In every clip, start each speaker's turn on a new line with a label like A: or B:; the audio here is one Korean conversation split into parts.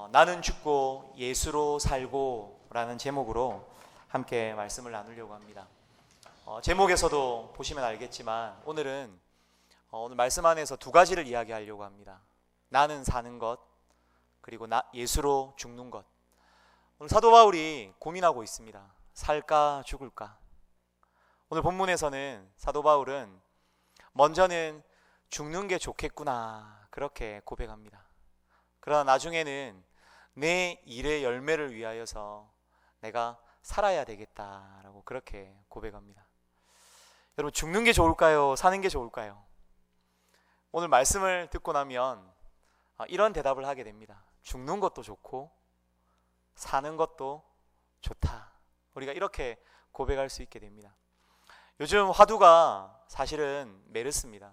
A: 나는 죽고 예수로 살고 라는 제목으로 함께 말씀을 나누려고 합니다. 제목에서도 보시면 알겠지만 오늘 말씀 안에서 두 가지를 이야기하려고 합니다. 나는 사는 것, 그리고 예수로 죽는 것. 오늘 사도 바울이 고민하고 있습니다. 살까 죽을까? 오늘 본문에서는 사도 바울은 먼저는 죽는 게 좋겠구나 그렇게 고백합니다. 그러나 나중에는 내 일의 열매를 위하여서 내가 살아야 되겠다라고 그렇게 고백합니다. 여러분, 죽는 게 좋을까요? 사는 게 좋을까요? 오늘 말씀을 듣고 나면 이런 대답을 하게 됩니다. 죽는 것도 좋고 사는 것도 좋다. 우리가 이렇게 고백할 수 있게 됩니다. 요즘 화두가 사실은 메르스입니다.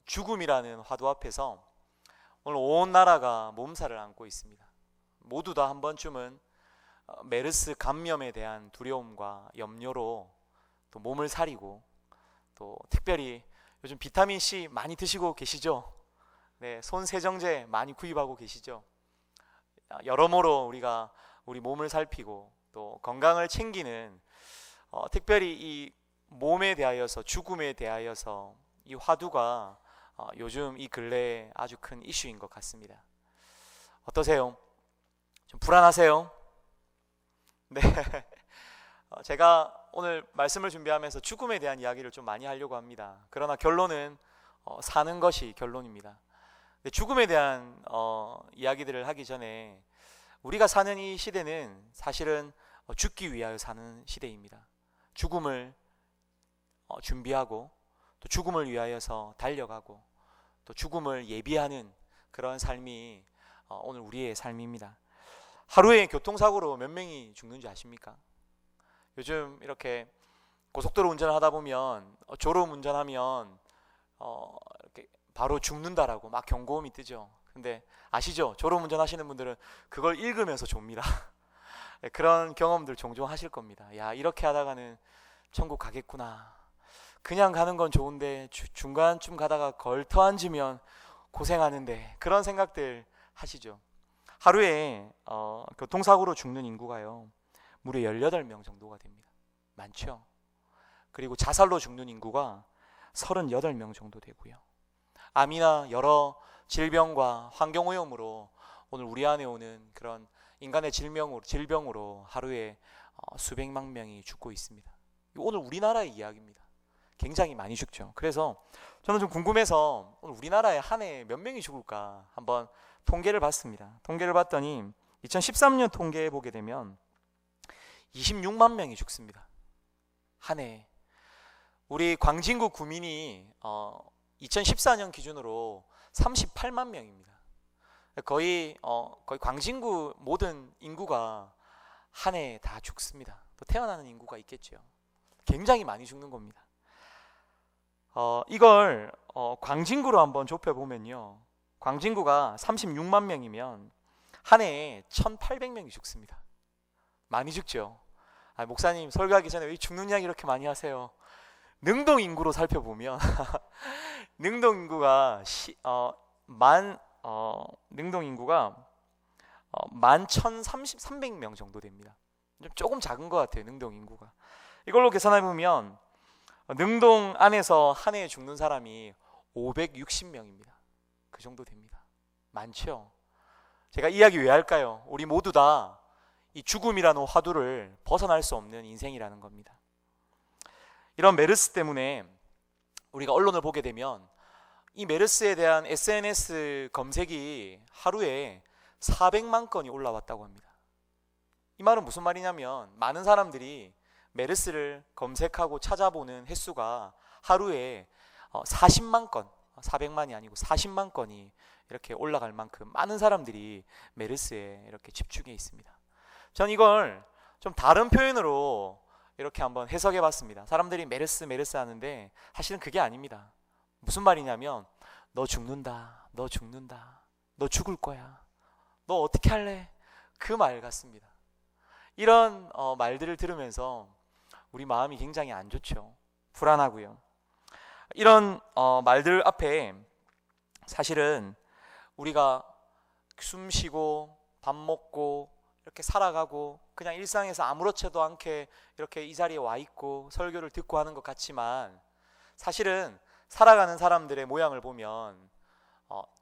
A: 죽음이라는 화두 앞에서 오늘 온 나라가 몸살을 안고 있습니다. 모두 다 한 번쯤은 메르스 감염에 대한 두려움과 염려로 또 몸을 사리고, 또 특별히 요즘 비타민C 많이 드시고 계시죠? 네, 손 세정제 많이 구입하고 계시죠? 여러모로 우리가 우리 몸을 살피고 또 건강을 챙기는 특별히 이 몸에 대하여서, 죽음에 대하여서 이 화두가 요즘 이 근래에 아주 큰 이슈인 것 같습니다. 어떠세요? 좀 불안하세요? 네. 제가 오늘 말씀을 준비하면서 죽음에 대한 이야기를 좀 많이 하려고 합니다. 그러나 결론은 사는 것이 결론입니다. 근데 죽음에 대한 이야기들을 하기 전에 우리가 사는 이 시대는 사실은 죽기 위하여 사는 시대입니다. 죽음을 준비하고 또 죽음을 위하여서 달려가고 또 죽음을 예비하는 그런 삶이 오늘 우리의 삶입니다. 하루에 교통사고로 몇 명이 죽는지 아십니까? 요즘 이렇게 고속도로 운전을 하다 보면 졸음 운전하면 이렇게 바로 죽는다라고 막 경고음이 뜨죠. 근데 아시죠? 졸음 운전하시는 분들은 그걸 읽으면서 좁니다. 그런 경험들 종종 하실 겁니다. 야, 이렇게 하다가는 천국 가겠구나. 그냥 가는 건 좋은데 중간쯤 가다가 걸터 앉으면 고생하는데, 그런 생각들 하시죠. 하루에 교통사고로 죽는 인구가요 무려 18명 정도가 됩니다. 많죠? 그리고 자살로 죽는 인구가 38명 정도 되고요. 암이나 여러 질병과 환경오염으로 오늘 우리 안에 오는 그런 인간의 질병으로 하루에 수백만 명이 죽고 있습니다. 오늘 우리나라의 이야기입니다. 굉장히 많이 죽죠. 그래서 저는 좀 궁금해서 오늘 우리나라에 한 해 몇 명이 죽을까 한번 통계를 봤습니다. 통계를 봤더니 2013년 통계에 보게 되면 26만 명이 죽습니다. 한 해. 우리 광진구 구민이 2014년 기준으로 38만 명입니다. 거의 광진구 모든 인구가 한 해 다 죽습니다. 또 태어나는 인구가 있겠죠. 굉장히 많이 죽는 겁니다. 이걸 광진구로 한번 좁혀보면요, 광진구가 36만 명이면 한 해에 1800명이 죽습니다. 많이 죽죠. 목사님 설교하기 전에 왜 죽는 이야기 이렇게 많이 하세요? 능동 인구로 살펴보면 능동 인구가 11,300명 정도 됩니다. 조금 작은 것 같아요, 능동 인구가. 이걸로 계산해보면 능동 안에서 한 해에 죽는 사람이 560명입니다. 그 정도 됩니다. 많죠? 제가 이 이야기 왜 할까요? 우리 모두 다 이 죽음이라는 화두를 벗어날 수 없는 인생이라는 겁니다. 이런 메르스 때문에 우리가 언론을 보게 되면 이 메르스에 대한 SNS 검색이 하루에 400만 건이 올라왔다고 합니다. 이 말은 무슨 말이냐면 많은 사람들이 메르스를 검색하고 찾아보는 횟수가 하루에 40만 건, 400만이 아니고 40만 건이 이렇게 올라갈 만큼 많은 사람들이 메르스에 이렇게 집중해 있습니다. 전 이걸 좀 다른 표현으로 이렇게 한번 해석해 봤습니다. 사람들이 메르스 하는데 사실은 그게 아닙니다. 무슨 말이냐면 너 죽는다, 너 죽는다, 너 죽을 거야, 너 어떻게 할래? 그 말 같습니다. 이런 말들을 들으면서 우리 마음이 굉장히 안 좋죠. 불안하고요. 이런 말들 앞에 사실은 우리가 숨 쉬고 밥 먹고 이렇게 살아가고 그냥 일상에서 아무렇지도 않게 이렇게 이 자리에 와 있고 설교를 듣고 하는 것 같지만 사실은 살아가는 사람들의 모양을 보면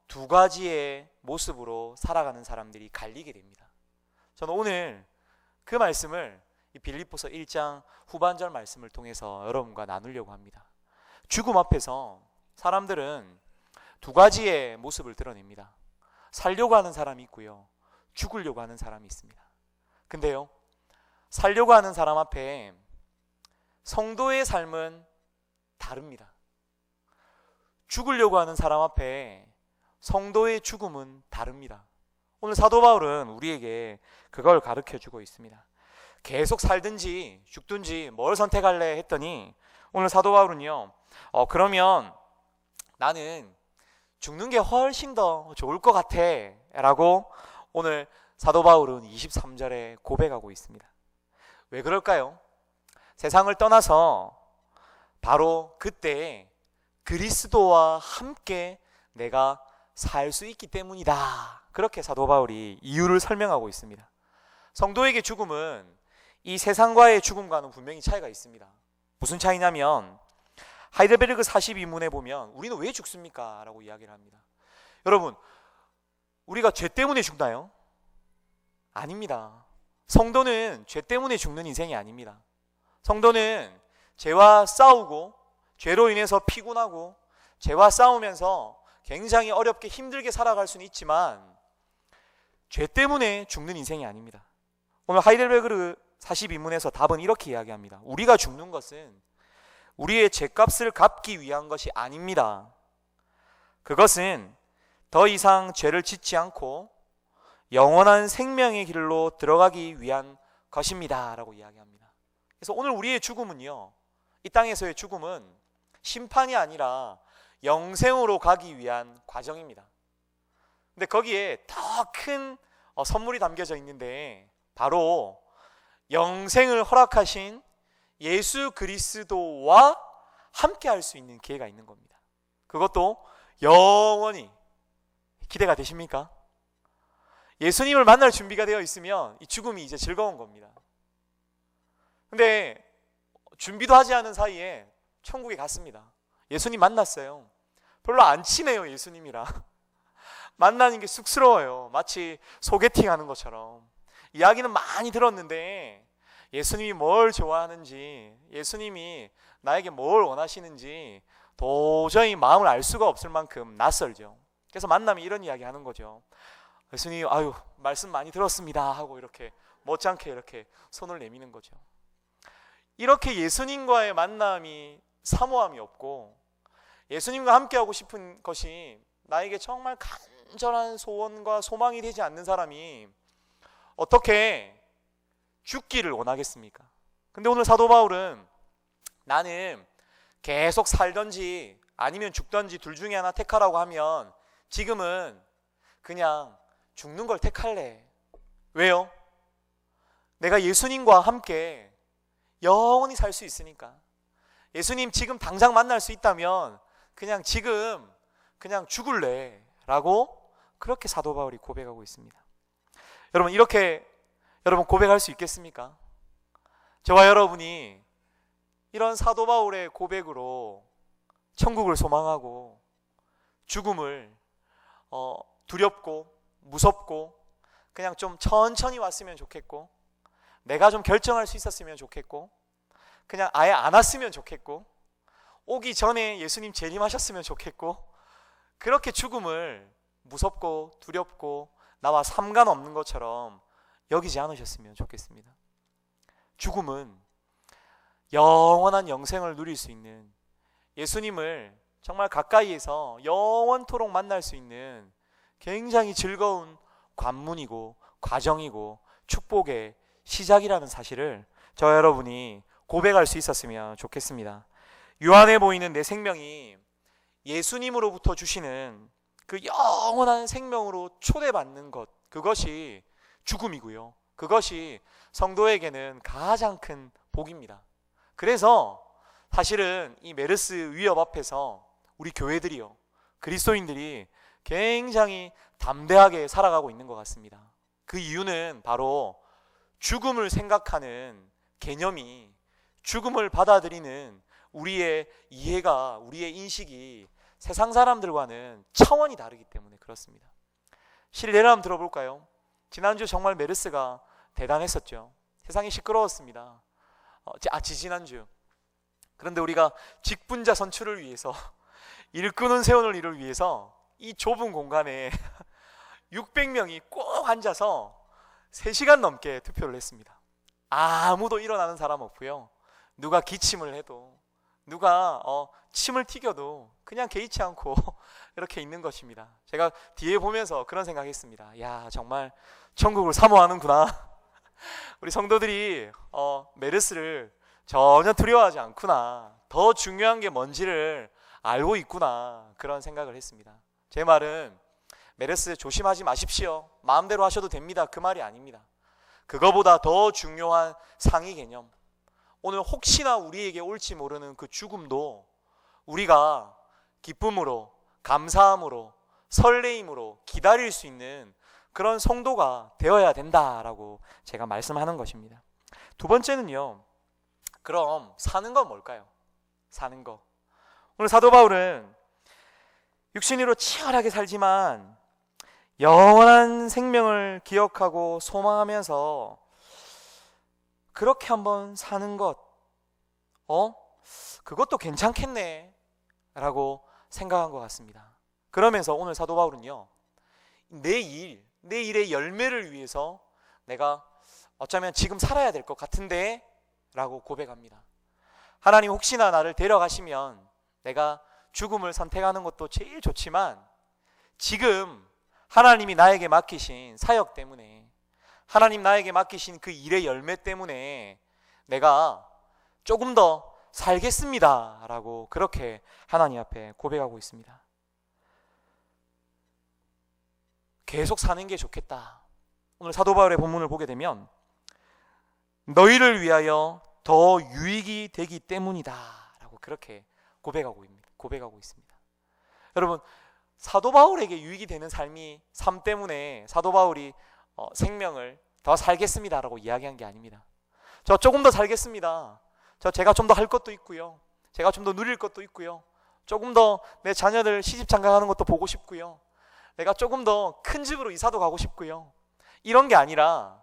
A: 두 가지의 모습으로 살아가는 사람들이 갈리게 됩니다. 저는 오늘 그 말씀을 이 빌립보서 1장 후반절 말씀을 통해서 여러분과 나누려고 합니다. 죽음 앞에서 사람들은 두 가지의 모습을 드러냅니다. 살려고 하는 사람이 있고요, 죽으려고 하는 사람이 있습니다. 근데요, 살려고 하는 사람 앞에 성도의 삶은 다릅니다. 죽으려고 하는 사람 앞에 성도의 죽음은 다릅니다. 오늘 사도 바울은 우리에게 그걸 가르쳐 주고 있습니다. 계속 살든지 죽든지 뭘 선택할래 했더니 오늘 사도 바울은요, 그러면 나는 죽는 게 훨씬 더 좋을 것 같아 라고 오늘 사도 바울은 23절에 고백하고 있습니다. 왜 그럴까요? 세상을 떠나서 바로 그때 그리스도와 함께 내가 살 수 있기 때문이다. 그렇게 사도 바울이 이유를 설명하고 있습니다. 성도에게 죽음은 이 세상과의 죽음과는 분명히 차이가 있습니다. 무슨 차이냐면 하이델베르그 42문에 보면 우리는 왜 죽습니까? 라고 이야기를 합니다. 여러분, 우리가 죄 때문에 죽나요? 아닙니다. 성도는 죄 때문에 죽는 인생이 아닙니다. 성도는 죄와 싸우고 죄로 인해서 피곤하고 죄와 싸우면서 굉장히 어렵게 힘들게 살아갈 수는 있지만 죄 때문에 죽는 인생이 아닙니다. 오늘 하이델베르그 42문에서 답은 이렇게 이야기합니다. 우리가 죽는 것은 우리의 죄값을 갚기 위한 것이 아닙니다. 그것은 더 이상 죄를 짓지 않고 영원한 생명의 길로 들어가기 위한 것입니다 라고 이야기합니다. 그래서 오늘 우리의 죽음은요, 이 땅에서의 죽음은 심판이 아니라 영생으로 가기 위한 과정입니다. 근데 거기에 더 큰 선물이 담겨져 있는데 바로 영생을 허락하신 예수 그리스도와 함께 할 수 있는 기회가 있는 겁니다. 그것도 영원히. 기대가 되십니까? 예수님을 만날 준비가 되어 있으면 이 죽음이 이제 즐거운 겁니다. 근데 준비도 하지 않은 사이에 천국에 갔습니다. 예수님 만났어요. 별로 안 친해요, 예수님이랑. 만나는 게 쑥스러워요. 마치 소개팅 하는 것처럼. 이야기는 많이 들었는데 예수님이 뭘 좋아하는지, 예수님이 나에게 뭘 원하시는지 도저히 마음을 알 수가 없을 만큼 낯설죠. 그래서 만나면 이런 이야기 하는 거죠. 예수님, 아유, 말씀 많이 들었습니다 하고 이렇게 못지않게 이렇게 손을 내미는 거죠. 이렇게 예수님과의 만남이 사모함이 없고 예수님과 함께하고 싶은 것이 나에게 정말 간절한 소원과 소망이 되지 않는 사람이 어떻게 죽기를 원하겠습니까? 근데 오늘 사도 바울은 나는 계속 살던지 아니면 죽던지 둘 중에 하나 택하라고 하면 지금은 그냥 죽는 걸 택할래. 왜요? 내가 예수님과 함께 영원히 살 수 있으니까. 예수님 지금 당장 만날 수 있다면 그냥 지금 그냥 죽을래 라고 그렇게 사도 바울이 고백하고 있습니다. 여러분, 이렇게 여러분 고백할 수 있겠습니까? 저와 여러분이 이런 사도 바울의 고백으로 천국을 소망하고 죽음을 두렵고 무섭고 그냥 좀 천천히 왔으면 좋겠고 내가 좀 결정할 수 있었으면 좋겠고 그냥 아예 안 왔으면 좋겠고 오기 전에 예수님 재림하셨으면 좋겠고 그렇게 죽음을 무섭고 두렵고 나와 상관없는 것처럼 여기지 않으셨으면 좋겠습니다. 죽음은 영원한 영생을 누릴 수 있는, 예수님을 정말 가까이에서 영원토록 만날 수 있는 굉장히 즐거운 관문이고 과정이고 축복의 시작이라는 사실을 저와 여러분이 고백할 수 있었으면 좋겠습니다. 유한해 보이는 내 생명이 예수님으로부터 주시는 그 영원한 생명으로 초대받는 것, 그것이 죽음이고요. 그것이 성도에게는 가장 큰 복입니다. 그래서 사실은 이 메르스 위협 앞에서 우리 교회들이요, 그리스도인들이 굉장히 담대하게 살아가고 있는 것 같습니다. 그 이유는 바로 죽음을 생각하는 개념이, 죽음을 받아들이는 우리의 이해가, 우리의 인식이 세상 사람들과는 차원이 다르기 때문에 그렇습니다. 실례를 한번 들어볼까요? 지난주 정말 메르스가 대단했었죠. 세상이 시끄러웠습니다. 지지난주. 그런데 우리가 직분자 선출을 위해서 일꾼은 세우는 일을 위해서 이 좁은 공간에 600명이 꼭 앉아서 3시간 넘게 투표를 했습니다. 아무도 일어나는 사람 없고요. 누가 기침을 해도, 누가 침을 튀겨도 그냥 개의치 않고 이렇게 있는 것입니다. 제가 뒤에 보면서 그런 생각했습니다. 야, 정말 천국을 사모하는구나. 우리 성도들이 메르스를 전혀 두려워하지 않구나. 더 중요한 게 뭔지를 알고 있구나. 그런 생각을 했습니다. 제 말은 메르스 조심하지 마십시오, 마음대로 하셔도 됩니다, 그 말이 아닙니다. 그거보다 더 중요한 상위 개념, 오늘 혹시나 우리에게 올지 모르는 그 죽음도 우리가 기쁨으로, 감사함으로, 설레임으로 기다릴 수 있는 그런 성도가 되어야 된다라고 제가 말씀하는 것입니다. 두 번째는요, 그럼 사는 건 뭘까요? 사는 거. 오늘 사도 바울은 육신으로 치열하게 살지만 영원한 생명을 기억하고 소망하면서 그렇게 한번 사는 것, 그것도 괜찮겠네 라고 생각한 것 같습니다. 그러면서 오늘 사도 바울은요, 내 일의 열매를 위해서 내가 어쩌면 지금 살아야 될 것 같은데 라고 고백합니다. 하나님 혹시나 나를 데려가시면 내가 죽음을 선택하는 것도 제일 좋지만 지금 하나님이 나에게 맡기신 사역 때문에, 하나님 나에게 맡기신 그 일의 열매 때문에 내가 조금 더 살겠습니다 라고 그렇게 하나님 앞에 고백하고 있습니다. 계속 사는 게 좋겠다. 오늘 사도 바울의 본문을 보게 되면 너희를 위하여 더 유익이 되기 때문이다 라고 그렇게 고백하고 있습니다. 여러분, 사도 바울에게 유익이 되는 삶 때문에 사도 바울이 생명을 더 살겠습니다라고 이야기한 게 아닙니다. 저 조금 더 살겠습니다. 제가 좀 더 할 것도 있고요. 제가 좀 더 누릴 것도 있고요. 조금 더 내 자녀들 시집 장가가는 것도 보고 싶고요. 내가 조금 더 큰 집으로 이사도 가고 싶고요. 이런 게 아니라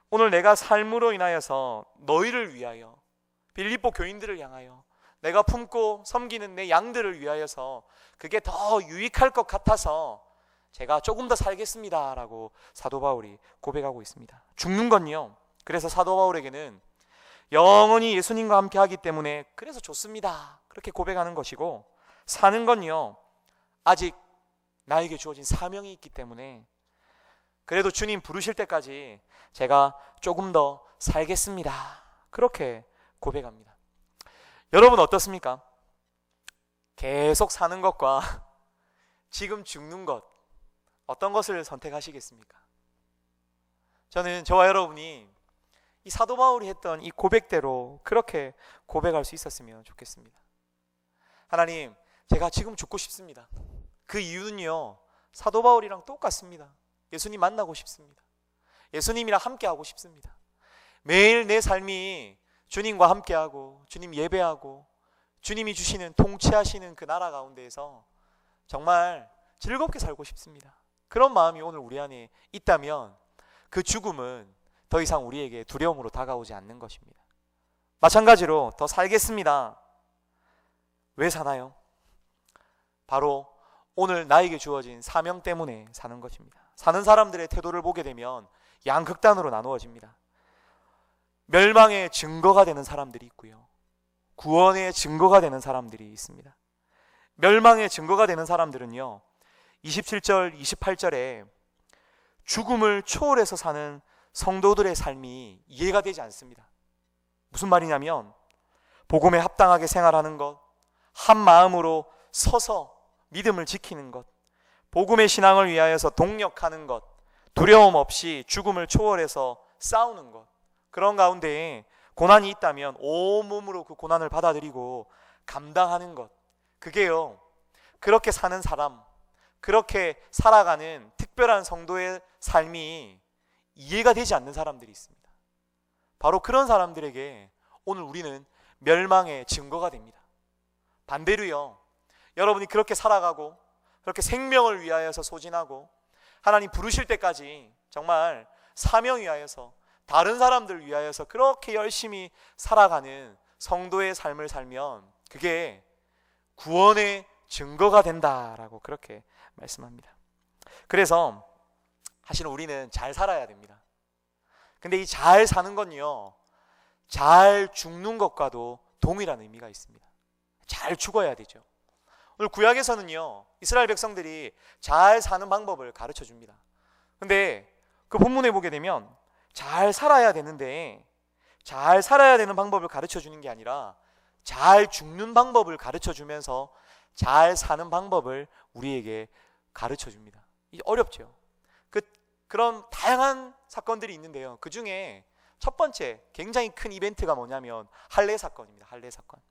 A: 오늘 내가 삶으로 인하여서 너희를 위하여, 빌립보 교인들을 향하여, 내가 품고 섬기는 내 양들을 위하여서 그게 더 유익할 것 같아서 제가 조금 더 살겠습니다 라고 사도 바울이 고백하고 있습니다. 죽는 건요, 그래서 사도 바울에게는 영원히 예수님과 함께 하기 때문에 그래서 좋습니다 그렇게 고백하는 것이고, 사는 건요, 아직 나에게 주어진 사명이 있기 때문에 그래도 주님 부르실 때까지 제가 조금 더 살겠습니다 그렇게 고백합니다. 여러분 어떻습니까? 계속 사는 것과 지금 죽는 것, 어떤 것을 선택하시겠습니까? 저는 저와 여러분이 이 사도 바울이 했던 이 고백대로 그렇게 고백할 수 있었으면 좋겠습니다. 하나님, 제가 지금 죽고 싶습니다. 그 이유는요, 사도 바울이랑 똑같습니다. 예수님 만나고 싶습니다. 예수님이랑 함께 하고 싶습니다. 매일 내 삶이 주님과 함께하고 주님 예배하고 주님이 주시는, 통치하시는 그 나라 가운데에서 정말 즐겁게 살고 싶습니다. 그런 마음이 오늘 우리 안에 있다면 그 죽음은 더 이상 우리에게 두려움으로 다가오지 않는 것입니다. 마찬가지로 더 살겠습니다. 왜 사나요? 바로 오늘 나에게 주어진 사명 때문에 사는 것입니다. 사는 사람들의 태도를 보게 되면 양극단으로 나누어집니다. 멸망의 증거가 되는 사람들이 있고요, 구원의 증거가 되는 사람들이 있습니다. 멸망의 증거가 되는 사람들은요, 27절, 28절에 죽음을 초월해서 사는 성도들의 삶이 이해가 되지 않습니다. 무슨 말이냐면 복음에 합당하게 생활하는 것, 한 마음으로 서서 믿음을 지키는 것, 복음의 신앙을 위하여서 동력하는 것, 두려움 없이 죽음을 초월해서 싸우는 것, 그런 가운데에 고난이 있다면 온몸으로 그 고난을 받아들이고 감당하는 것, 그게요, 그렇게 사는 사람, 그렇게 살아가는 특별한 성도의 삶이 이해가 되지 않는 사람들이 있습니다. 바로 그런 사람들에게 오늘 우리는 멸망의 증거가 됩니다. 반대로요, 여러분이 그렇게 살아가고 그렇게 생명을 위하여서 소진하고 하나님 부르실 때까지 정말 사명 위하여서 다른 사람들 위하여서 그렇게 열심히 살아가는 성도의 삶을 살면 그게 구원의 증거가 된다라고 그렇게 말씀합니다. 그래서 사실은 우리는 잘 살아야 됩니다. 근데 이 잘 사는 건요, 잘 죽는 것과도 동일한 의미가 있습니다. 잘 죽어야 되죠. 오늘 구약에서는요, 이스라엘 백성들이 잘 사는 방법을 가르쳐 줍니다. 근데 그 본문에 보게 되면 잘 살아야 되는데 잘 살아야 되는 방법을 가르쳐 주는 게 아니라 잘 죽는 방법을 가르쳐 주면서 잘 사는 방법을 우리에게 가르쳐 줍니다. 어렵죠. 그런 다양한 사건들이 있는데요, 그 중에 첫 번째 굉장히 큰 이벤트가 뭐냐면 할례 사건입니다. 할례 사건.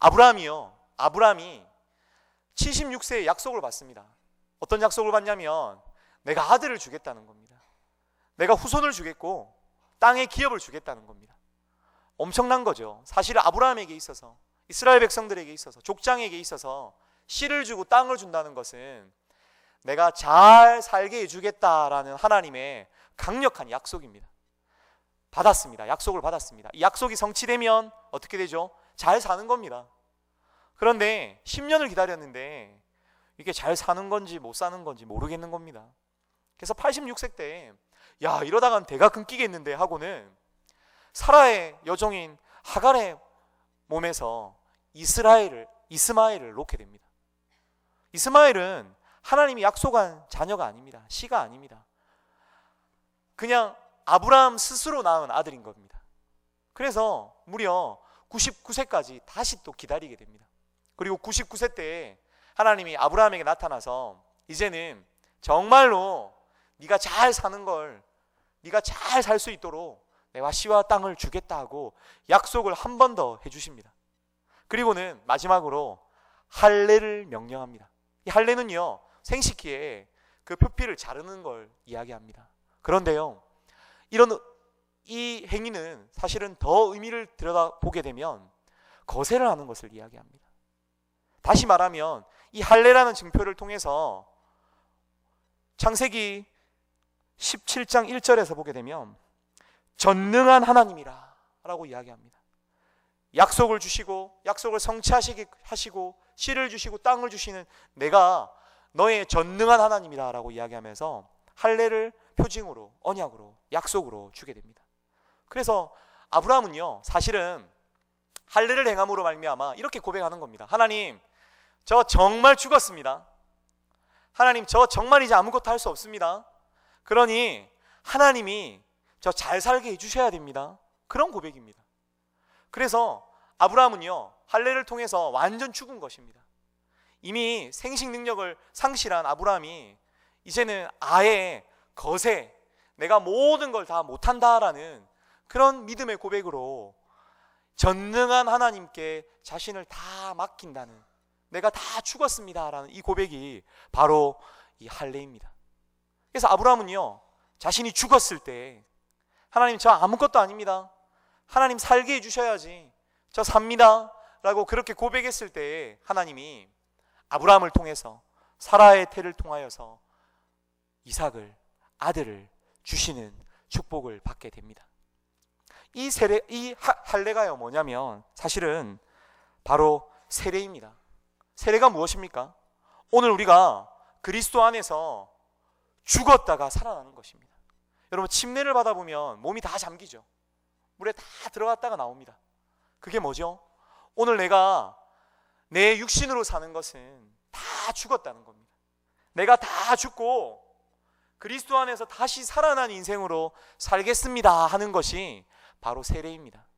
A: 아브라함이 76세에 약속을 받습니다. 어떤 약속을 받냐면 내가 아들을 주겠다는 겁니다. 내가 후손을 주겠고 땅의 기업을 주겠다는 겁니다. 엄청난 거죠. 사실 아브라함에게 있어서, 이스라엘 백성들에게 있어서, 족장에게 있어서 씨를 주고 땅을 준다는 것은 내가 잘 살게 해주겠다라는 하나님의 강력한 약속입니다. 받았습니다. 약속을 받았습니다. 이 약속이 성취되면 어떻게 되죠? 잘 사는 겁니다. 그런데 10년을 기다렸는데 이게 잘 사는 건지 못 사는 건지 모르겠는 겁니다. 그래서 86세 때 이러다간 대가 끊기겠는데 하고는 사라의 여종인 하갈의 몸에서 이스마엘을 놓게 됩니다. 이스마엘은 하나님이 약속한 자녀가 아닙니다. 씨가 아닙니다. 그냥 아브라함 스스로 낳은 아들인 겁니다. 그래서 무려 99세까지 다시 또 기다리게 됩니다. 그리고 99세 때 하나님이 아브라함에게 나타나서 이제는 정말로 네가 잘 사는 걸, 네가 잘 살 수 있도록 내가 씨와 땅을 주겠다 하고 약속을 한 번 더 해주십니다. 그리고는 마지막으로 할례를 명령합니다. 이 할례는요, 생식기에 그 표피를 자르는 걸 이야기합니다. 그런데요, 이 행위는 사실은 더 의미를 들여다보게 되면 거세를 하는 것을 이야기합니다. 다시 말하면 이 할례라는 증표를 통해서 창세기 17장 1절에서 보게 되면 전능한 하나님이라 라고 이야기합니다. 약속을 주시고 약속을 성취하시고 씨를 주시고 땅을 주시는 내가 너의 전능한 하나님이다 라고 이야기하면서 할례를 표징으로, 언약으로, 약속으로 주게 됩니다. 그래서 아브라함은요, 사실은 할례를 행함으로 말미암아 이렇게 고백하는 겁니다. 하나님, 저 정말 죽었습니다. 하나님, 저 정말 이제 아무것도 할 수 없습니다. 그러니 하나님이 저 잘 살게 해주셔야 됩니다. 그런 고백입니다. 그래서 아브라함은요, 할례를 통해서 완전 죽은 것입니다. 이미 생식 능력을 상실한 아브라함이 이제는 아예 거세, 내가 모든 걸 다 못한다라는 그런 믿음의 고백으로 전능한 하나님께 자신을 다 맡긴다는, 내가 다 죽었습니다라는 이 고백이 바로 이 할례입니다. 그래서 아브라함은요, 자신이 죽었을 때 하나님, 저 아무것도 아닙니다. 하나님 살게 해주셔야지. 저 삽니다 라고 그렇게 고백했을 때 하나님이 아브라함을 통해서 사라의 태를 통하여서 이삭을, 아들을 주시는 축복을 받게 됩니다. 이 할례가요, 뭐냐면 사실은 바로 세례입니다. 세례가 무엇입니까? 오늘 우리가 그리스도 안에서 죽었다가 살아나는 것입니다. 여러분, 침례를 받아보면 몸이 다 잠기죠. 물에 다 들어갔다가 나옵니다. 그게 뭐죠? 오늘 내가 내 육신으로 사는 것은 다 죽었다는 겁니다. 내가 다 죽고 그리스도 안에서 다시 살아난 인생으로 살겠습니다 하는 것이 바로 세례입니다.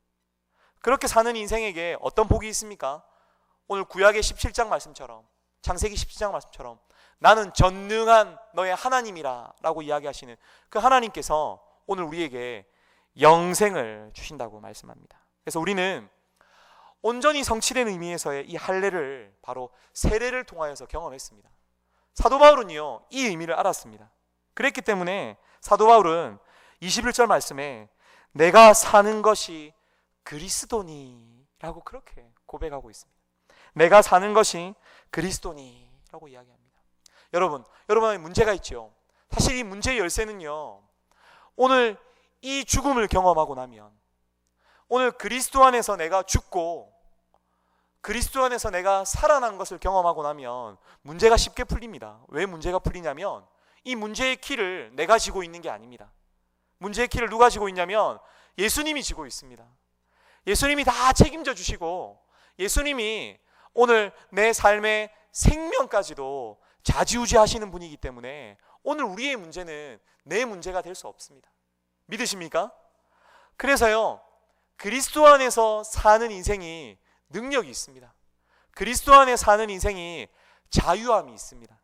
A: 그렇게 사는 인생에게 어떤 복이 있습니까? 오늘 구약의 17장 말씀처럼, 창세기 17장 말씀처럼 나는 전능한 너의 하나님이라 라고 이야기하시는 그 하나님께서 오늘 우리에게 영생을 주신다고 말씀합니다. 그래서 우리는 온전히 성취된 의미에서의 이 할례를 바로 세례를 통하여서 경험했습니다. 사도 바울은요, 이 의미를 알았습니다. 그랬기 때문에 사도 바울은 21절 말씀에 내가 사는 것이 그리스도니라고 그렇게 고백하고 있습니다. 내가 사는 것이 그리스도니라고 이야기합니다. 여러분의 문제가 있죠. 사실 이 문제의 열쇠는요, 오늘 이 죽음을 경험하고 나면, 오늘 그리스도 안에서 내가 죽고 그리스도 안에서 내가 살아난 것을 경험하고 나면 문제가 쉽게 풀립니다. 왜 문제가 풀리냐면, 이 문제의 키를 내가 지고 있는 게 아닙니다. 문제의 키를 누가 지고 있냐면 예수님이 지고 있습니다. 예수님이 다 책임져 주시고, 예수님이 오늘 내 삶의 생명까지도 좌지우지 하시는 분이기 때문에 오늘 우리의 문제는 내 문제가 될 수 없습니다. 믿으십니까? 그래서요, 그리스도 안에서 사는 인생이 능력이 있습니다. 그리스도 안에 사는 인생이 자유함이 있습니다.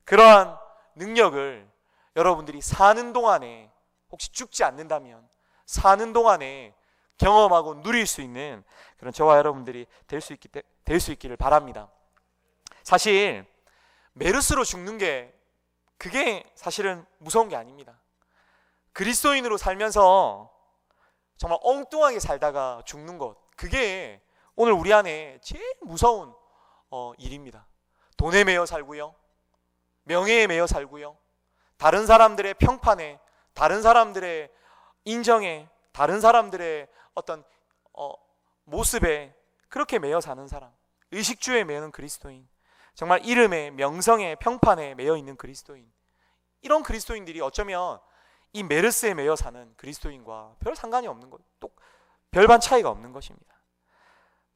A: 그러한 능력을 여러분들이 사는 동안에, 혹시 죽지 않는다면 사는 동안에 경험하고 누릴 수 있는 그런 저와 여러분들이 될 수 있기를 바랍니다. 사실 메르스로 죽는 게 그게 사실은 무서운 게 아닙니다. 그리스도인으로 살면서 정말 엉뚱하게 살다가 죽는 것, 그게 오늘 우리 안에 제일 무서운 일입니다. 돈에 매여 살고요, 명예에 매여 살고요, 다른 사람들의 평판에, 다른 사람들의 인정에, 다른 사람들의 어떤 모습에 그렇게 매여 사는 사람, 의식주에 매여는 그리스도인, 정말 이름에, 명성에, 평판에 매여 있는 그리스도인, 이런 그리스도인들이 어쩌면 이 메르스에 매여 사는 그리스도인과 별 상관이 없는 것, 또 별반 차이가 없는 것입니다.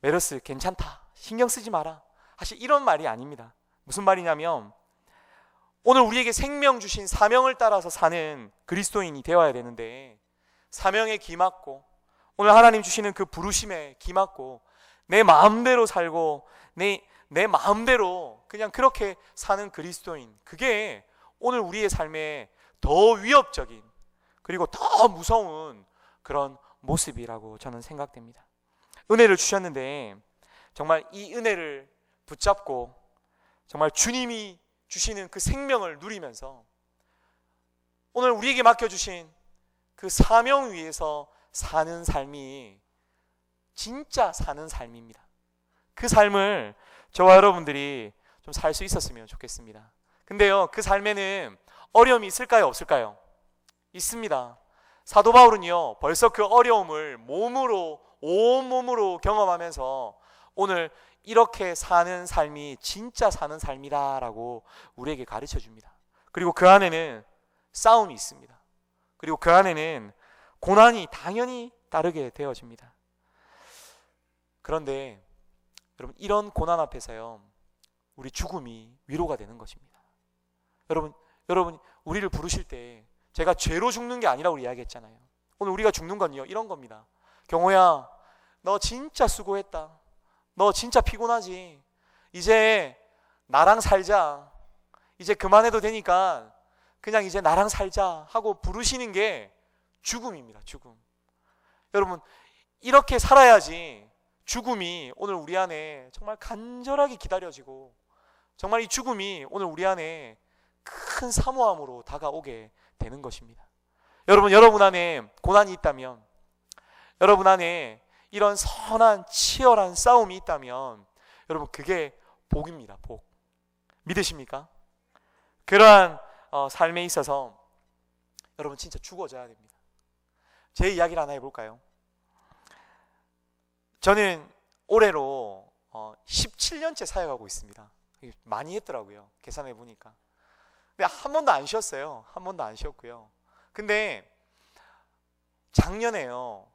A: 메르스 괜찮다, 신경 쓰지 마라, 사실 이런 말이 아닙니다. 무슨 말이냐면, 오늘 우리에게 생명 주신 사명을 따라서 사는 그리스도인이 되어야 되는데, 사명에 기맞고 오늘 하나님 주시는 그 부르심에 기맞고 내 마음대로 살고 내 마음대로 그냥 그렇게 사는 그리스도인, 그게 오늘 우리의 삶에 더 위협적인, 그리고 더 무서운 그런 모습이라고 저는 생각됩니다. 은혜를 주셨는데 정말 이 은혜를 붙잡고 정말 주님이 주시는 그 생명을 누리면서 오늘 우리에게 맡겨주신 그 사명 위에서 사는 삶이 진짜 사는 삶입니다. 그 삶을 저와 여러분들이 좀 살 수 있었으면 좋겠습니다. 근데요, 그 삶에는 어려움이 있을까요, 없을까요? 있습니다. 사도 바울은요, 벌써 그 어려움을 온몸으로 경험하면서 오늘 이렇게 사는 삶이 진짜 사는 삶이다라고 우리에게 가르쳐 줍니다. 그리고 그 안에는 싸움이 있습니다. 그리고 그 안에는 고난이 당연히 따르게 되어집니다. 그런데 여러분, 이런 고난 앞에서요, 우리 죽음이 위로가 되는 것입니다. 여러분 우리를 부르실 때 제가 죄로 죽는 게 아니라고 이야기했잖아요. 오늘 우리가 죽는 건요, 이런 겁니다. 경호야, 너 진짜 수고했다. 너 진짜 피곤하지. 이제 나랑 살자. 이제 그만해도 되니까 그냥 이제 나랑 살자 하고 부르시는 게 죽음입니다. 죽음. 여러분, 이렇게 살아야지 죽음이 오늘 우리 안에 정말 간절하게 기다려지고, 정말 이 죽음이 오늘 우리 안에 큰 사모함으로 다가오게 되는 것입니다. 여러분 안에 고난이 있다면, 여러분 안에 이런 선한 치열한 싸움이 있다면, 여러분 그게 복입니다. 복. 믿으십니까? 그러한 삶에 있어서 여러분 진짜 죽어져야 됩니다. 제 이야기를 하나 해볼까요? 저는 올해로 17년째 사역하고 있습니다. 많이 했더라고요, 계산해 보니까. 근데 한 번도 안 쉬었어요. 한 번도 안 쉬었고요. 근데 작년에요,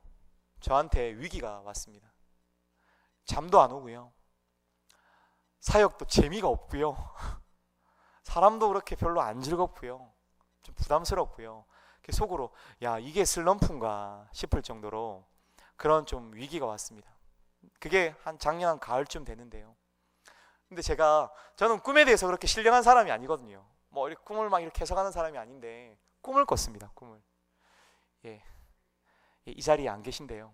A: 저한테 위기가 왔습니다. 잠도 안 오고요, 사역도 재미가 없고요, 사람도 그렇게 별로 안 즐겁고요, 좀 부담스럽고요. 속으로 야, 이게 슬럼프인가 싶을 정도로 그런 좀 위기가 왔습니다. 그게 작년 한 가을쯤 되는데요. 근데 저는 꿈에 대해서 그렇게 신령한 사람이 아니거든요. 뭐 이렇게 꿈을 막 이렇게 해석하는 사람이 아닌데 꿈을 꿨습니다. 꿈을. 이 자리에 안 계신데요.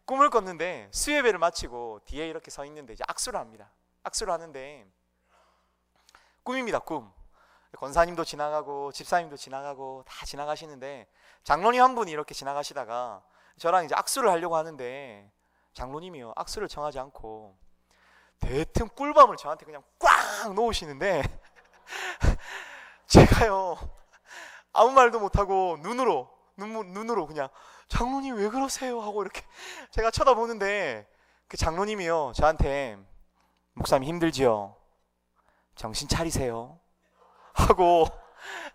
A: 꿈을 꿨는데 수예배를 마치고 뒤에 이렇게 서 있는데 이제 악수를 합니다. 악수를 하는데 꿈입니다, 꿈. 권사님도 지나가고 집사님도 지나가고 다 지나가시는데 장로님 한 분이 이렇게 지나가시다가 저랑 이제 악수를 하려고 하는데 장로님이요, 악수를 청하지 않고 대뜸 꿀밤을 저한테 그냥 꽉 놓으시는데 제가요 아무 말도 못하고 눈으로 그냥 장로님 왜 그러세요 하고 이렇게 제가 쳐다보는데 그 장로님이요 저한테 목사님 힘들지요? 정신 차리세요 하고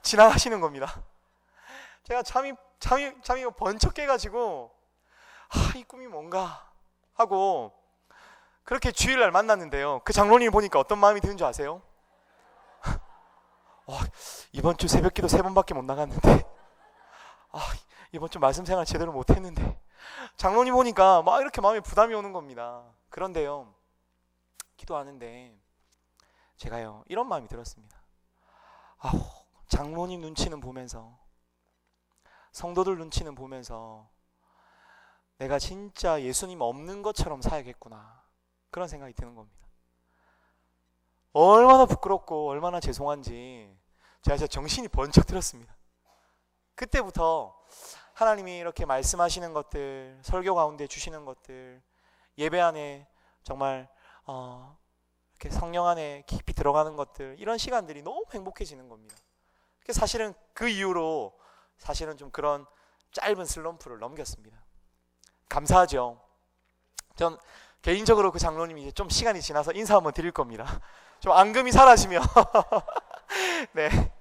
A: 지나가시는 겁니다. 제가 잠이 번쩍 깨가지고 이 꿈이 뭔가 하고 그렇게 주일날 만났는데요, 그 장로님 보니까 어떤 마음이 드는 줄 아세요? 이번 주 새벽기도 3번밖에 못 나갔는데 이번 주 말씀 생활 제대로 못했는데, 장로님 보니까 막 이렇게 마음에 부담이 오는 겁니다. 그런데요, 기도하는데 제가요 이런 마음이 들었습니다. 장로님 눈치는 보면서, 성도들 눈치는 보면서 내가 진짜 예수님 없는 것처럼 살겠구나, 그런 생각이 드는 겁니다. 얼마나 부끄럽고 얼마나 죄송한지 제가 진짜 정신이 번쩍 들었습니다. 그때부터 하나님이 이렇게 말씀하시는 것들, 설교 가운데 주시는 것들, 예배 안에 정말 이렇게 성령 안에 깊이 들어가는 것들, 이런 시간들이 너무 행복해지는 겁니다. 사실은 그 이후로 사실은 좀 그런 짧은 슬럼프를 넘겼습니다. 감사하죠. 전 개인적으로 그 장로님이 이제 좀 시간이 지나서 인사 한번 드릴 겁니다. 좀 앙금이 사라지면 네.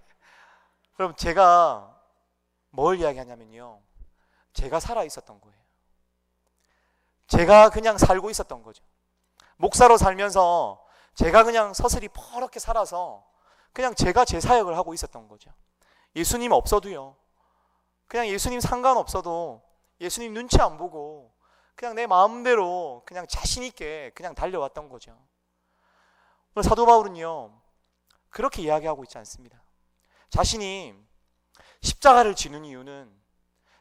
A: 그럼 제가 뭘 이야기하냐면요, 제가 살아 있었던 거예요. 제가 그냥 살고 있었던 거죠. 목사로 살면서 제가 그냥 서슬이 퍼렇게 살아서 그냥 제가 제 사역을 하고 있었던 거죠. 예수님 없어도요, 그냥 예수님 상관없어도 예수님 눈치 안 보고 그냥 내 마음대로 그냥 자신 있게 그냥 달려왔던 거죠. 오늘 사도 바울은요 그렇게 이야기하고 있지 않습니다. 자신이 십자가를 지는 이유는,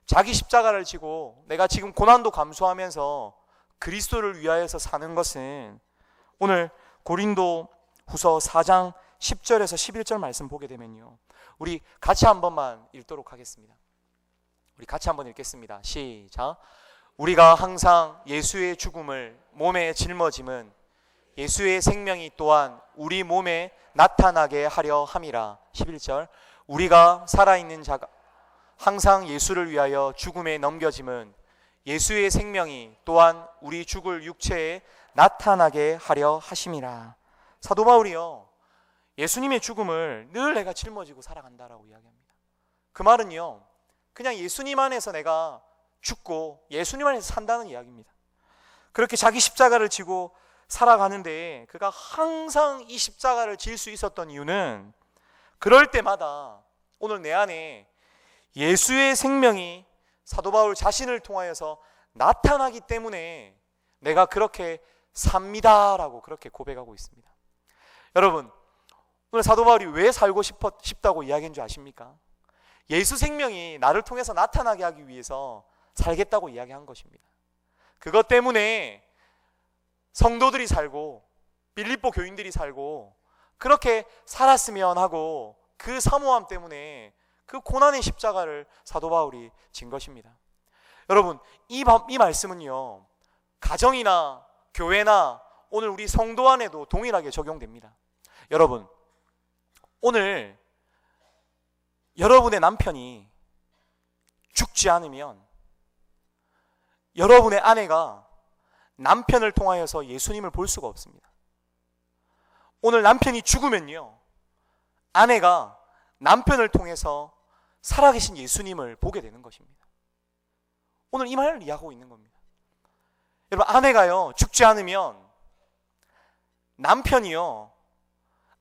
A: 자기 십자가를 지고 내가 지금 고난도 감수하면서 그리스도를 위하여서 사는 것은, 오늘 고린도 후서 4장 10절에서 11절 말씀 보게 되면요, 우리 같이 한 번만 읽도록 하겠습니다. 우리 같이 한번 읽겠습니다. 시작. 우리가 항상 예수의 죽음을 몸에 짊어짐은 예수의 생명이 또한 우리 몸에 나타나게 하려 함이라. 11절. 우리가 살아있는 자가 항상 예수를 위하여 죽음에 넘겨짐은 예수의 생명이 또한 우리 죽을 육체에 나타나게 하려 하심이라. 사도 바울이요 예수님의 죽음을 늘 내가 짊어지고 살아간다라고 이야기합니다. 그 말은요 그냥 예수님 안에서 내가 죽고 예수님 안에서 산다는 이야기입니다. 그렇게 자기 십자가를 지고 살아가는데 그가 항상 이 십자가를 질 수 있었던 이유는, 그럴 때마다 오늘 내 안에 예수의 생명이 사도 바울 자신을 통하여서 나타나기 때문에 내가 그렇게 삽니다라고 그렇게 고백하고 있습니다. 여러분, 오늘 사도 바울이 왜 살고 싶다고 이야기한 줄 아십니까? 예수 생명이 나를 통해서 나타나게 하기 위해서 살겠다고 이야기한 것입니다. 그것 때문에 성도들이 살고 빌립보 교인들이 살고 그렇게 살았으면 하고, 그 사모함 때문에 그 고난의 십자가를 사도 바울이 진 것입니다. 여러분, 이 말씀은요 가정이나 교회나 오늘 우리 성도 안에도 동일하게 적용됩니다. 여러분, 오늘 여러분의 남편이 죽지 않으면 여러분의 아내가 남편을 통하여서 예수님을 볼 수가 없습니다. 오늘 남편이 죽으면요 아내가 남편을 통해서 살아계신 예수님을 보게 되는 것입니다. 오늘 이 말을 이야기하고 있는 겁니다. 여러분, 아내가요 죽지 않으면 남편이요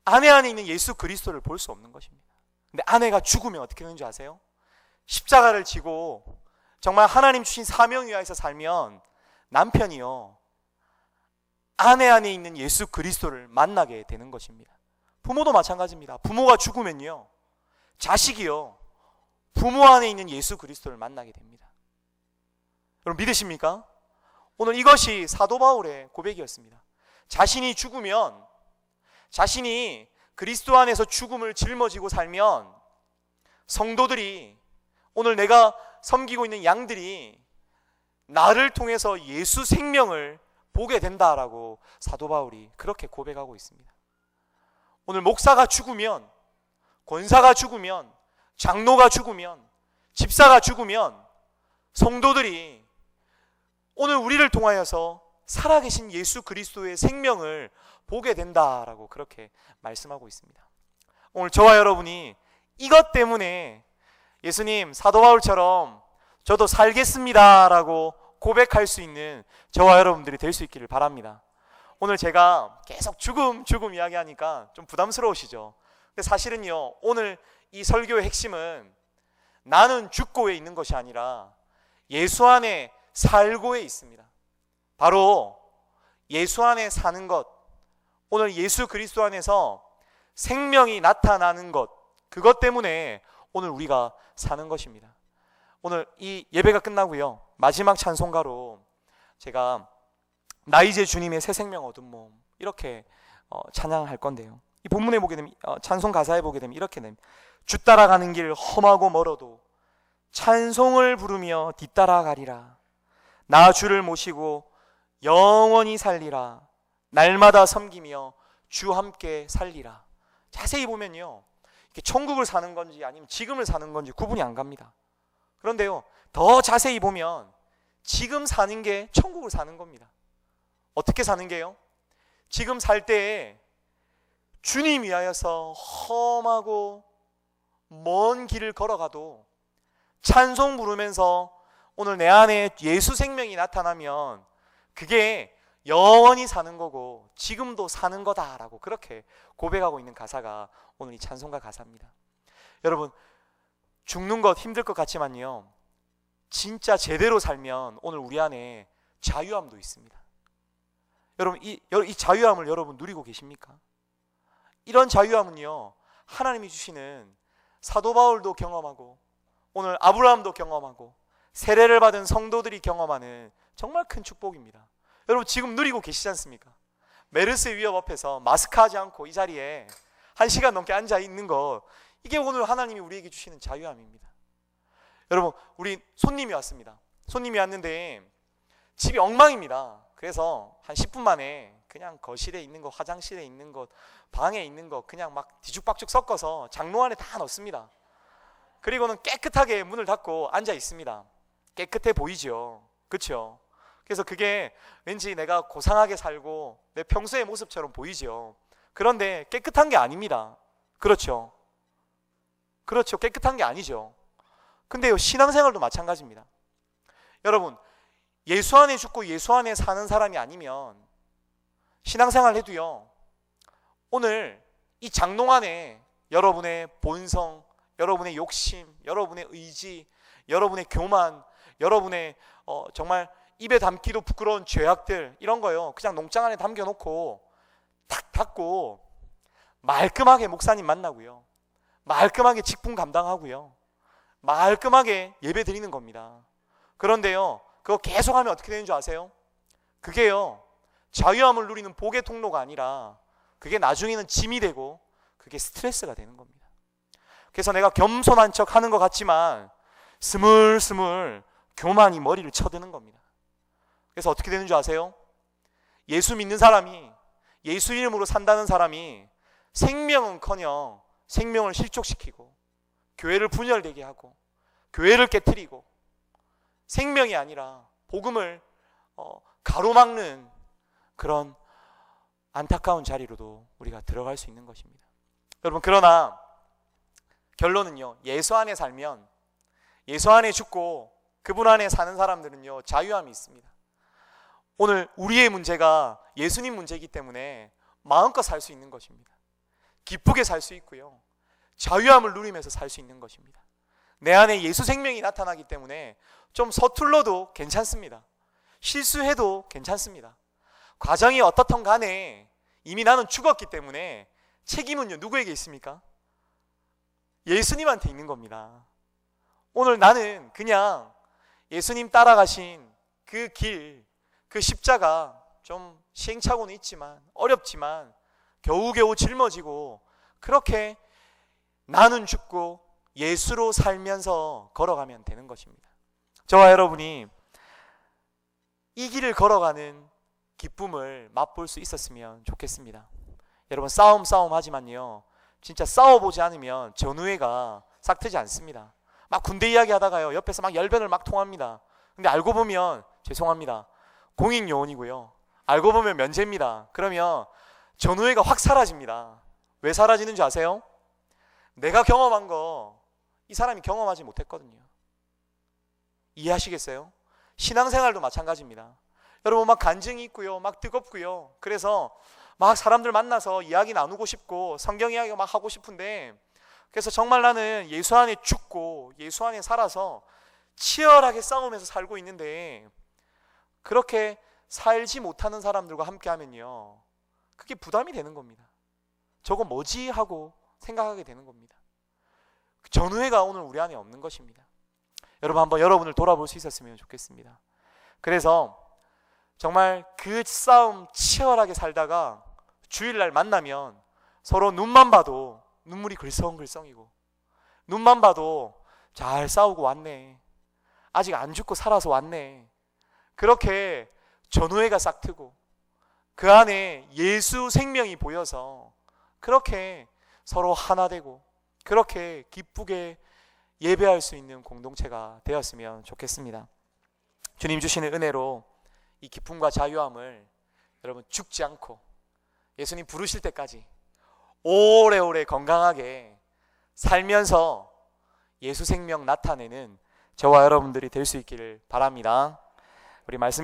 A: 아내 안에 있는 예수 그리스도를 볼 수 없는 것입니다. 근데 아내가 죽으면 어떻게 되는지 아세요? 십자가를 지고 정말 하나님 주신 사명 위하여서 살면 남편이요 아내 안에 있는 예수 그리스도를 만나게 되는 것입니다. 부모도 마찬가지입니다. 부모가 죽으면요 자식이요 부모 안에 있는 예수 그리스도를 만나게 됩니다. 여러분, 믿으십니까? 오늘 이것이 사도 바울의 고백이었습니다. 자신이 죽으면 자신이 그리스도 안에서 죽음을 짊어지고 살면 성도들이, 오늘 내가 섬기고 있는 양들이 나를 통해서 예수 생명을 보게 된다라고 사도 바울이 그렇게 고백하고 있습니다. 오늘 목사가 죽으면, 권사가 죽으면, 장로가 죽으면, 집사가 죽으면 성도들이 오늘 우리를 통하여서 살아계신 예수 그리스도의 생명을 보게 된다라고 그렇게 말씀하고 있습니다. 오늘 저와 여러분이 이것 때문에 예수님, 사도 바울처럼 저도 살겠습니다라고 고백할 수 있는 저와 여러분들이 될 수 있기를 바랍니다. 오늘 제가 계속 죽음 이야기하니까 좀 부담스러우시죠? 근데 사실은요, 오늘 이 설교의 핵심은 나는 죽고에 있는 것이 아니라 예수 안에 살고에 있습니다. 바로 예수 안에 사는 것, 오늘 예수 그리스도 안에서 생명이 나타나는 것, 그것 때문에 오늘 우리가 사는 것입니다. 오늘 이 예배가 끝나고요, 마지막 찬송가로 제가 나 이제 주님의 새 생명 얻은 몸, 이렇게 찬양할 건데요, 이 본문에 보게 되면, 찬송 가사에 보게 되면 이렇게 됩니다. 주 따라가는 길 험하고 멀어도 찬송을 부르며 뒤따라가리라. 나 주를 모시고 영원히 살리라. 날마다 섬기며 주 함께 살리라. 자세히 보면요, 이렇게 천국을 사는 건지 아니면 지금을 사는 건지 구분이 안 갑니다. 그런데요, 더 자세히 보면 지금 사는 게 천국을 사는 겁니다. 어떻게 사는 게요? 지금 살 때에 주님 위하여서 험하고 먼 길을 걸어가도 찬송 부르면서 오늘 내 안에 예수 생명이 나타나면 그게 영원히 사는 거고 지금도 사는 거다라고 그렇게 고백하고 있는 가사가 오늘 이 찬송가 가사입니다. 여러분, 죽는 것 힘들 것 같지만요, 진짜 제대로 살면 오늘 우리 안에 자유함도 있습니다. 여러분, 이 자유함을 여러분 누리고 계십니까? 이런 자유함은요, 하나님이 주시는, 사도 바울도 경험하고 오늘 아브라함도 경험하고 세례를 받은 성도들이 경험하는 정말 큰 축복입니다. 여러분, 지금 누리고 계시지 않습니까? 메르스 위협 앞에서 마스크하지 않고 이 자리에 1시간 넘게 앉아 있는 것, 이게 오늘 하나님이 우리에게 주시는 자유함입니다. 여러분, 우리 손님이 왔습니다. 손님이 왔는데 집이 엉망입니다. 그래서 한 10분 만에 그냥 거실에 있는 것, 화장실에 있는 것, 방에 있는 것 그냥 막 뒤죽박죽 섞어서 장로 안에 다 넣습니다. 그리고는 깨끗하게 문을 닫고 앉아 있습니다. 깨끗해 보이죠? 그렇죠? 그래서 그게 왠지 내가 고상하게 살고 내 평소의 모습처럼 보이죠. 그런데 깨끗한 게 아닙니다. 그렇죠? 그렇죠. 깨끗한 게 아니죠. 근데요, 신앙생활도 마찬가지입니다. 여러분, 예수 안에 죽고 예수 안에 사는 사람이 아니면 신앙생활 해도요, 오늘 이 장롱 안에 여러분의 본성, 여러분의 욕심, 여러분의 의지, 여러분의 교만, 여러분의 정말 입에 담기도 부끄러운 죄악들, 이런 거요, 그냥 농장 안에 담겨놓고 탁 닫고 말끔하게 목사님 만나고요, 말끔하게 직분 감당하고요, 말끔하게 예배 드리는 겁니다. 그런데요, 그거 계속하면 어떻게 되는 줄 아세요? 그게요, 자유함을 누리는 복의 통로가 아니라 그게 나중에는 짐이 되고 그게 스트레스가 되는 겁니다. 그래서 내가 겸손한 척 하는 것 같지만 스물스물 교만이 머리를 쳐드는 겁니다. 그래서 어떻게 되는 줄 아세요? 예수 믿는 사람이, 예수 이름으로 산다는 사람이 생명은커녕 생명을 실족시키고 교회를 분열되게 하고 교회를 깨트리고 생명이 아니라 복음을 가로막는 그런 안타까운 자리로도 우리가 들어갈 수 있는 것입니다. 여러분, 그러나 결론은요, 예수 안에 살면, 예수 안에 죽고 그분 안에 사는 사람들은요, 자유함이 있습니다. 오늘 우리의 문제가 예수님 문제이기 때문에 마음껏 살 수 있는 것입니다. 기쁘게 살 수 있고요, 자유함을 누리면서 살 수 있는 것입니다. 내 안에 예수 생명이 나타나기 때문에 좀 서툴러도 괜찮습니다. 실수해도 괜찮습니다. 과정이 어떻든 간에 이미 나는 죽었기 때문에 책임은요, 누구에게 있습니까? 예수님한테 있는 겁니다. 오늘 나는 그냥 예수님 따라가신 그 길, 그 십자가 좀 시행착오는 있지만 어렵지만 겨우겨우 짊어지고 그렇게 나는 죽고 예수로 살면서 걸어가면 되는 것입니다. 저와 여러분이 이 길을 걸어가는 기쁨을 맛볼 수 있었으면 좋겠습니다. 여러분, 싸움 하지만요, 진짜 싸워보지 않으면 전우회가 싹트지 않습니다. 막 군대 이야기 하다가요, 옆에서 막 열변을 막 통합니다. 근데 알고 보면, 죄송합니다, 공익요원이고요, 알고 보면 면제입니다. 그러면 전우회가 확 사라집니다. 왜 사라지는 줄 아세요? 내가 경험한 거 이 사람이 경험하지 못했거든요. 이해하시겠어요? 신앙생활도 마찬가지입니다. 여러분, 막 간증이 있고요, 막 뜨겁고요, 그래서 막 사람들 만나서 이야기 나누고 싶고 성경 이야기 막 하고 싶은데, 그래서 정말 나는 예수 안에 죽고 예수 안에 살아서 치열하게 싸우면서 살고 있는데, 그렇게 살지 못하는 사람들과 함께 하면요, 그게 부담이 되는 겁니다. 저거 뭐지 하고 생각하게 되는 겁니다. 전우회가 오늘 우리 안에 없는 것입니다. 여러분, 한번 여러분을 돌아볼 수 있었으면 좋겠습니다. 그래서 정말 그 싸움 치열하게 살다가 주일날 만나면 서로 눈만 봐도 눈물이 글썽글썽이고, 눈만 봐도 잘 싸우고 왔네, 아직 안 죽고 살아서 왔네, 그렇게 전우회가 싹트고 그 안에 예수 생명이 보여서 그렇게 서로 하나 되고 그렇게 기쁘게 예배할 수 있는 공동체가 되었으면 좋겠습니다. 주님 주시는 은혜로 이 기쁨과 자유함을 여러분 죽지 않고 예수님 부르실 때까지 오래오래 건강하게 살면서 예수 생명 나타내는 저와 여러분들이 될 수 있기를 바랍니다. 우리 말씀